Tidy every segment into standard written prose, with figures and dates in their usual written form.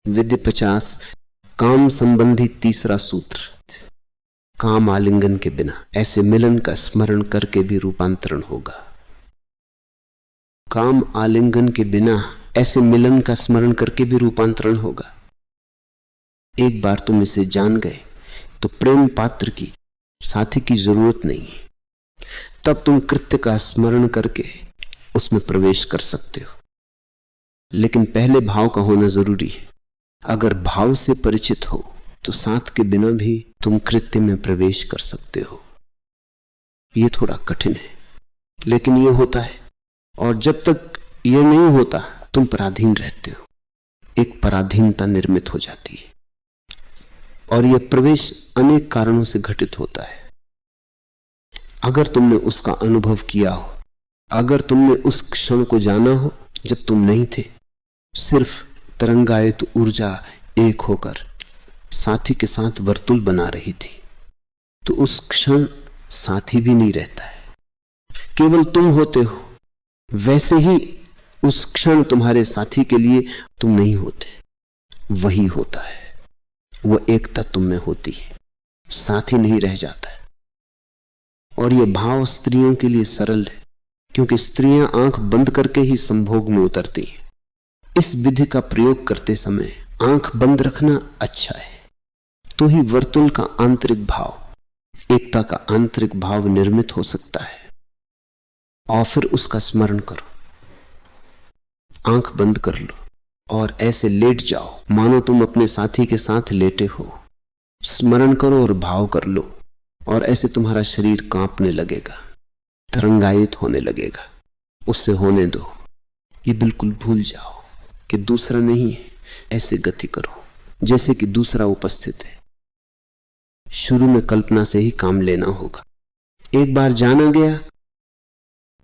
विधि 50 काम संबंधी तीसरा सूत्र। काम आलिंगन के बिना ऐसे मिलन का स्मरण करके भी रूपांतरण होगा। काम आलिंगन के बिना ऐसे मिलन का स्मरण करके भी रूपांतरण होगा। एक बार तुम इसे जान गए तो प्रेम पात्र की, साथी की जरूरत नहीं है। तब तुम कृत्य का स्मरण करके उसमें प्रवेश कर सकते हो, लेकिन पहले भाव का होना जरूरी है। अगर भाव से परिचित हो तो साथ के बिना भी तुम कृत्य में प्रवेश कर सकते हो। यह थोड़ा कठिन है, लेकिन यह होता है। और जब तक यह नहीं होता तुम पराधीन रहते हो। एक पराधीनता निर्मित हो जाती है, और यह प्रवेश अनेक कारणों से घटित होता है। अगर तुमने उसका अनुभव किया हो, अगर तुमने उस क्षण को जाना हो जब तुम नहीं थे, सिर्फ तरंगायित ऊर्जा एक होकर साथी के साथ वर्तुल बना रही थी, तो उस क्षण साथी भी नहीं रहता है, केवल तुम होते हो। वैसे ही उस क्षण तुम्हारे साथी के लिए तुम नहीं होते, वही होता है। वो एकता तुम में होती है, साथी नहीं रह जाता है। और यह भाव स्त्रियों के लिए सरल है, क्योंकि स्त्रियां आंख बंद करके ही संभोग में उतरती हैं। इस विधि का प्रयोग करते समय आंख बंद रखना अच्छा है, तो ही वर्तुल का आंतरिक भाव, एकता का आंतरिक भाव निर्मित हो सकता है। और फिर उसका स्मरण करो। आंख बंद कर लो और ऐसे लेट जाओ मानो तुम अपने साथी के साथ लेटे हो। स्मरण करो और भाव कर लो, और ऐसे तुम्हारा शरीर कांपने लगेगा, तरंगायित होने लगेगा। उससे होने दो। ये बिल्कुल भूल जाओ कि दूसरा नहीं है। ऐसे गति करो जैसे कि दूसरा उपस्थित है। शुरू में कल्पना से ही काम लेना होगा। एक बार जाना गया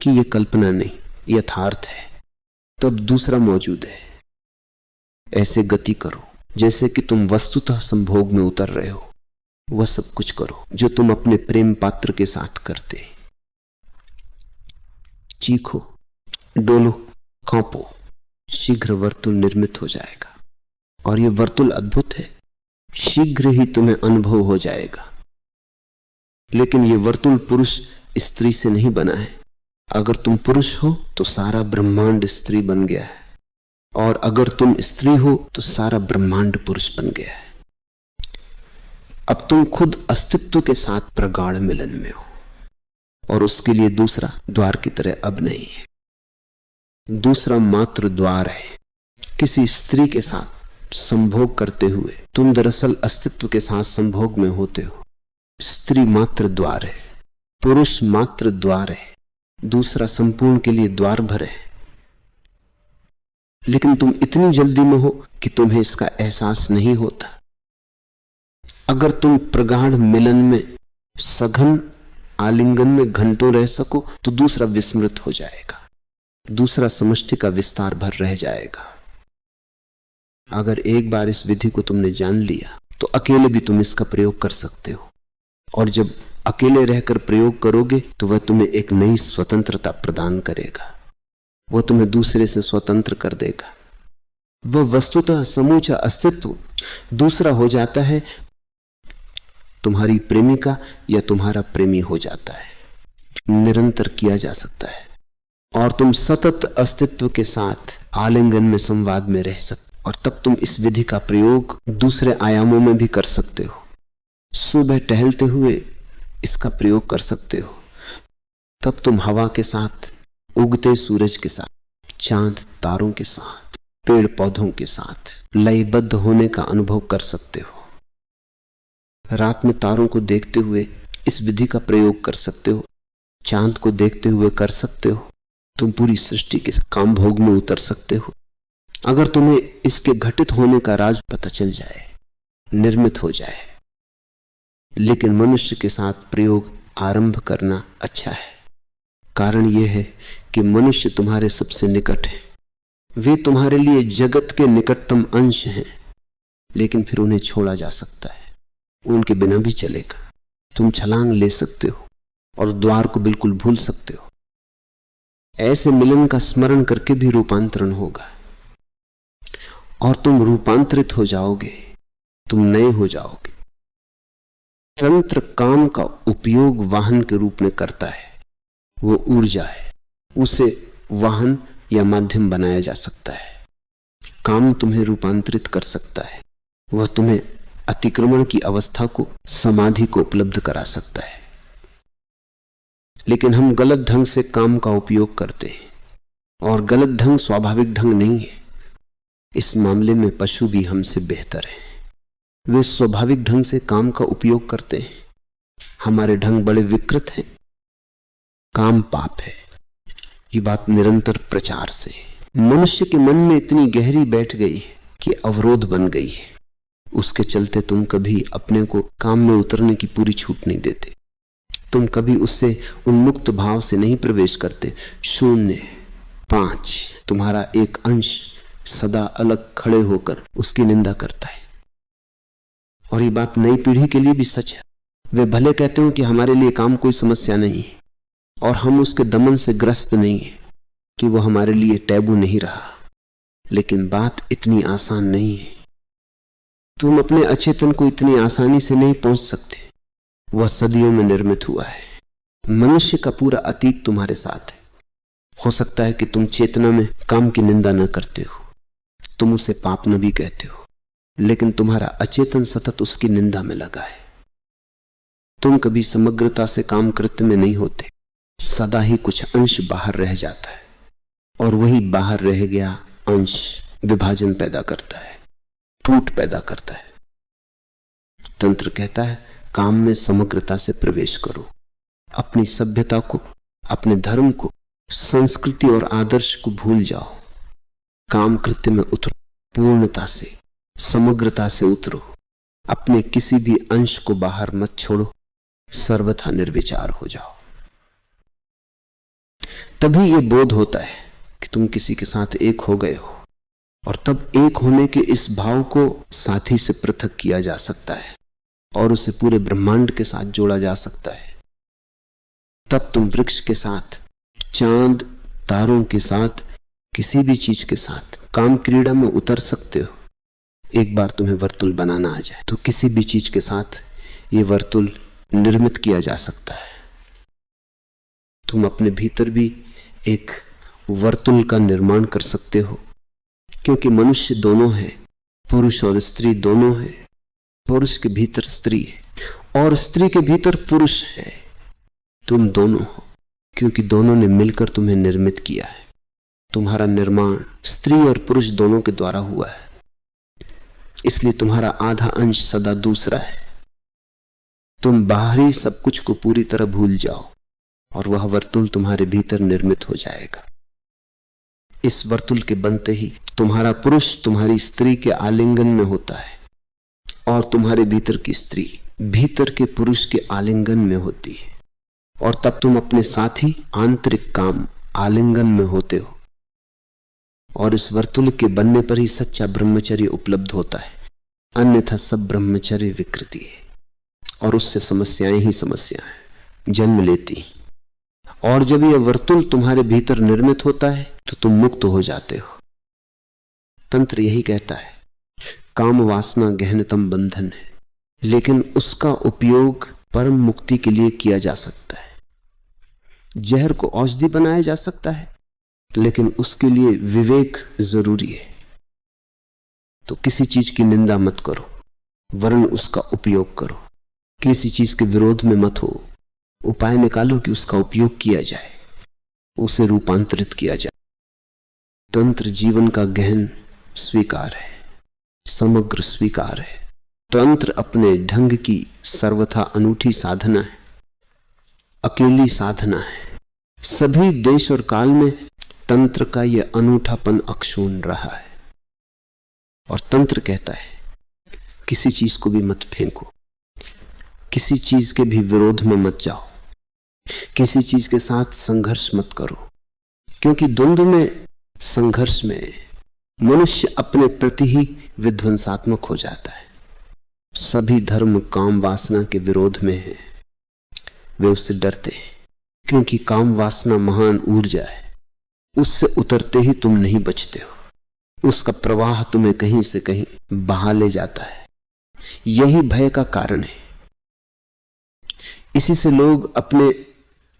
कि यह कल्पना नहीं, यथार्थ है, तब दूसरा मौजूद है। ऐसे गति करो जैसे कि तुम वस्तुतः संभोग में उतर रहे हो। वह सब कुछ करो जो तुम अपने प्रेम पात्र के साथ करते। चीखो, डोलो, कांपो। शीघ्र वर्तुल निर्मित हो जाएगा, और यह वर्तुल अद्भुत है। शीघ्र ही तुम्हें अनुभव हो जाएगा। लेकिन यह वर्तुल पुरुष स्त्री से नहीं बना है। अगर तुम पुरुष हो तो सारा ब्रह्मांड स्त्री बन गया है, और अगर तुम स्त्री हो तो सारा ब्रह्मांड पुरुष बन गया है। अब तुम खुद अस्तित्व के साथ प्रगाढ़ मिलन में हो, और उसके लिए दूसरा द्वार की तरह अब नहीं है। दूसरा मात्र द्वार है। किसी स्त्री के साथ संभोग करते हुए तुम दरअसल अस्तित्व के साथ संभोग में होते हो। स्त्री मात्र द्वार है, पुरुष मात्र द्वार है, दूसरा संपूर्ण के लिए द्वार भर है। लेकिन तुम इतनी जल्दी में हो कि तुम्हें इसका एहसास नहीं होता। अगर तुम प्रगाढ़ मिलन में, सघन आलिंगन में घंटों रह सको तो दूसरा विस्मृत हो जाएगा, दूसरा समष्टि का विस्तार भर रह जाएगा। अगर एक बार इस विधि को तुमने जान लिया तो अकेले भी तुम इसका प्रयोग कर सकते हो, और जब अकेले रहकर प्रयोग करोगे तो वह तुम्हें एक नई स्वतंत्रता प्रदान करेगा। वह तुम्हें दूसरे से स्वतंत्र कर देगा। वह वस्तुतः समूचा अस्तित्व दूसरा हो जाता है। तुम्हारी प्रेमिका या तुम्हारा प्रेमी हो जाता है। निरंतर किया जा सकता है, और तुम सतत अस्तित्व के साथ आलिंगन में, संवाद में रह सकते। और तब तुम इस विधि का प्रयोग दूसरे आयामों में भी कर सकते हो। सुबह टहलते हुए इसका प्रयोग कर सकते हो। तब तुम हवा के साथ, उगते सूरज के साथ, चांद तारों के साथ, पेड़ पौधों के साथ लयबद्ध होने का अनुभव कर सकते हो। रात में तारों को देखते हुए इस विधि का प्रयोग कर सकते हो। चांद को देखते हुए कर सकते हो। तुम पूरी सृष्टि के काम भोग में उतर सकते हो। अगर तुम्हें इसके घटित होने का राज पता चल जाए, निर्मित हो जाए। लेकिन मनुष्य के साथ प्रयोग आरंभ करना अच्छा है। कारण यह है कि मनुष्य तुम्हारे सबसे निकट है। वे तुम्हारे लिए जगत के निकटतम अंश हैं, लेकिन फिर उन्हें छोड़ा जा सकता है। उनके बिना भी चलेगा। तुम छलांग ले सकते हो और द्वार को बिल्कुल भूल सकते हो। ऐसे मिलन का स्मरण करके भी रूपांतरण होगा, और तुम रूपांतरित हो जाओगे, तुम नए हो जाओगे। तंत्र काम का उपयोग वाहन के रूप में करता है, वो ऊर्जा है, उसे वाहन या माध्यम बनाया जा सकता है। काम तुम्हें रूपांतरित कर सकता है, वह तुम्हें अतिक्रमण की अवस्था को, समाधि को उपलब्ध करा सकता है। लेकिन हम गलत ढंग से काम का उपयोग करते हैं, और गलत ढंग स्वाभाविक ढंग नहीं है। इस मामले में पशु भी हमसे बेहतर हैं। वे स्वाभाविक ढंग से काम का उपयोग करते हैं, हमारे ढंग बड़े विकृत हैं। काम पाप है, ये बात निरंतर प्रचार से मनुष्य के मन में इतनी गहरी बैठ गई है कि अवरोध बन गई है। उसके चलते तुम कभी अपने को काम में उतरने की पूरी छूट नहीं देते। तुम कभी उससे उन्मुक्त भाव से नहीं प्रवेश करते। 0, 5 तुम्हारा एक अंश सदा अलग खड़े होकर उसकी निंदा करता है। और ये बात नई पीढ़ी के लिए भी सच है। वे भले कहते हो कि हमारे लिए काम कोई समस्या नहीं है, और हम उसके दमन से ग्रस्त नहीं है कि वो हमारे लिए टैबू नहीं रहा, लेकिन बात इतनी आसान नहीं है। तुम अपने अचेतन को इतनी आसानी से नहीं पहुंच सकते। वह सदियों में निर्मित हुआ है। मनुष्य का पूरा अतीत तुम्हारे साथ है। हो सकता है कि तुम चेतना में काम की निंदा न करते हो, तुम उसे पाप न भी कहते हो, लेकिन तुम्हारा अचेतन सतत उसकी निंदा में लगा है। तुम कभी समग्रता से काम कृत्य में नहीं होते। सदा ही कुछ अंश बाहर रह जाता है, और वही बाहर रह गया अंश विभाजन पैदा करता है, टूट पैदा करता है। तंत्र कहता है काम में समग्रता से प्रवेश करो। अपनी सभ्यता को, अपने धर्म को, संस्कृति और आदर्श को भूल जाओ। काम कृत्य में उतरो, पूर्णता से, समग्रता से उतरो। अपने किसी भी अंश को बाहर मत छोड़ो, सर्वथा निर्विचार हो जाओ। तभी यह बोध होता है कि तुम किसी के साथ एक हो गए हो, और तब एक होने के इस भाव को साथी से पृथक किया जा सकता है और उसे पूरे ब्रह्मांड के साथ जोड़ा जा सकता है। तब तुम वृक्ष के साथ, चांद तारों के साथ, किसी भी चीज के साथ काम क्रीड़ा में उतर सकते हो। एक बार तुम्हें वर्तुल बनाना आ जाए तो किसी भी चीज के साथ ये वर्तुल निर्मित किया जा सकता है। तुम अपने भीतर भी एक वर्तुल का निर्माण कर सकते हो, क्योंकि मनुष्य दोनों है, पुरुष और स्त्री दोनों है। पुरुष के भीतर स्त्री है और स्त्री के भीतर पुरुष है। तुम दोनों हो, क्योंकि दोनों ने मिलकर तुम्हें निर्मित किया है। तुम्हारा निर्माण स्त्री और पुरुष दोनों के द्वारा हुआ है, इसलिए तुम्हारा आधा अंश सदा दूसरा है। तुम बाहरी सब कुछ को पूरी तरह भूल जाओ और वह वर्तुल तुम्हारे भीतर निर्मित हो जाएगा। इस वर्तुल के बनते ही तुम्हारा पुरुष तुम्हारी स्त्री के आलिंगन में होता है, और तुम्हारे भीतर की स्त्री भीतर के पुरुष के आलिंगन में होती है, और तब तुम अपने साथी आंतरिक काम आलिंगन में होते हो। और इस वर्तुल के बनने पर ही सच्चा ब्रह्मचर्य उपलब्ध होता है, अन्यथा सब ब्रह्मचर्य विकृति है और उससे समस्याएं ही समस्याएं जन्म लेती। और जब यह वर्तुल तुम्हारे भीतर निर्मित होता है तो तुम मुक्त हो जाते हो। तंत्र यही कहता है, काम वासना गहनतम बंधन है, लेकिन उसका उपयोग परम मुक्ति के लिए किया जा सकता है। जहर को औषधि बनाया जा सकता है, लेकिन उसके लिए विवेक जरूरी है। तो किसी चीज की निंदा मत करो, वरन उसका उपयोग करो। किसी चीज के विरोध में मत हो, उपाय निकालो कि उसका उपयोग किया जाए, उसे रूपांतरित किया जाए। तंत्र जीवन का गहन स्वीकार है, समग्र स्वीकार है। तंत्र अपने ढंग की सर्वथा अनूठी साधना है, अकेली साधना है। सभी देश और काल में तंत्र का यह अनूठापन अक्षुण्ण रहा है। और तंत्र कहता है किसी चीज को भी मत फेंको, किसी चीज के भी विरोध में मत जाओ, किसी चीज के साथ संघर्ष मत करो, क्योंकि द्वंद्व में, संघर्ष में मनुष्य अपने प्रति ही विध्वंसात्मक हो जाता है। सभी धर्म काम वासना के विरोध में हैं, वे उससे डरते हैं, क्योंकि काम वासना महान ऊर्जा है, उससे उतरते ही तुम नहीं बचते हो। उसका प्रवाह तुम्हें कहीं से कहीं बहा ले जाता है। यही भय का कारण है। इसी से लोग अपने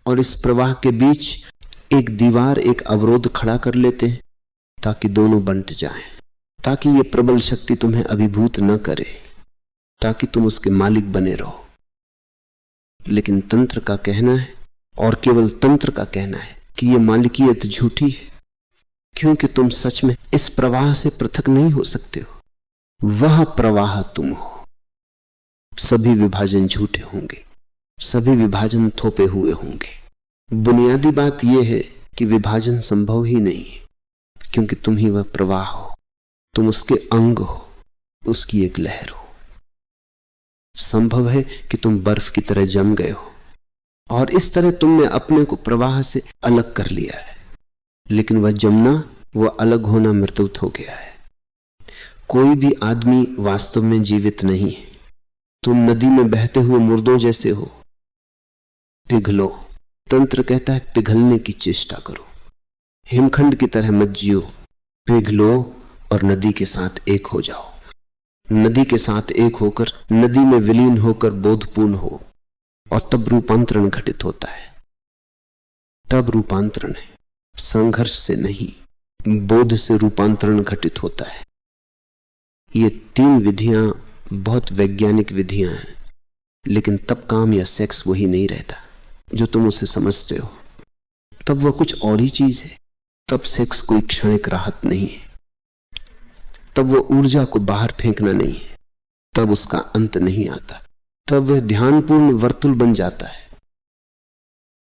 और इस प्रवाह के बीच एक दीवार, एक अवरोध खड़ा कर लेते हैं ताकि दोनों बंट जाएं, ताकि ये प्रबल शक्ति तुम्हें अभिभूत न करे, ताकि तुम उसके मालिक बने रहो। लेकिन तंत्र का कहना है, और केवल तंत्र का कहना है, कि ये मालिकियत झूठी है, क्योंकि तुम सच में इस प्रवाह से पृथक नहीं हो सकते हो। वह प्रवाह तुम हो। सभी विभाजन झूठे होंगे, सभी विभाजन थोपे हुए होंगे। बुनियादी बात यह है कि विभाजन संभव ही नहीं है, क्योंकि तुम ही वह प्रवाह हो, तुम उसके अंग हो, उसकी एक लहर हो। संभव है कि तुम बर्फ की तरह जम गए हो और इस तरह तुमने अपने को प्रवाह से अलग कर लिया है, लेकिन वह जमना, वह अलग होना मृत्युत हो गया है। कोई भी आदमी वास्तव में जीवित नहीं है। तुम नदी में बहते हुए मुर्दों जैसे हो। पिघलो। तंत्र कहता है पिघलने की चेष्टा करो, हिमखंड की तरह मत जियो। पिघलो और नदी के साथ एक हो जाओ। नदी के साथ एक होकर, नदी में विलीन होकर बोधपूर्ण हो, और तब रूपांतरण घटित होता है। तब रूपांतरण है, संघर्ष से नहीं, बोध से रूपांतरण घटित होता है। ये तीन विधियां बहुत वैज्ञानिक विधियां हैं, लेकिन तब काम या सेक्स वही नहीं रहता जो तुम उसे समझते हो। तब वह कुछ और ही चीज है। तब सेक्स कोई क्षणिक राहत नहीं है, तब वह ऊर्जा को बाहर फेंकना नहीं है, तब उसका अंत नहीं आता। तब वह ध्यानपूर्ण वर्तुल बन जाता है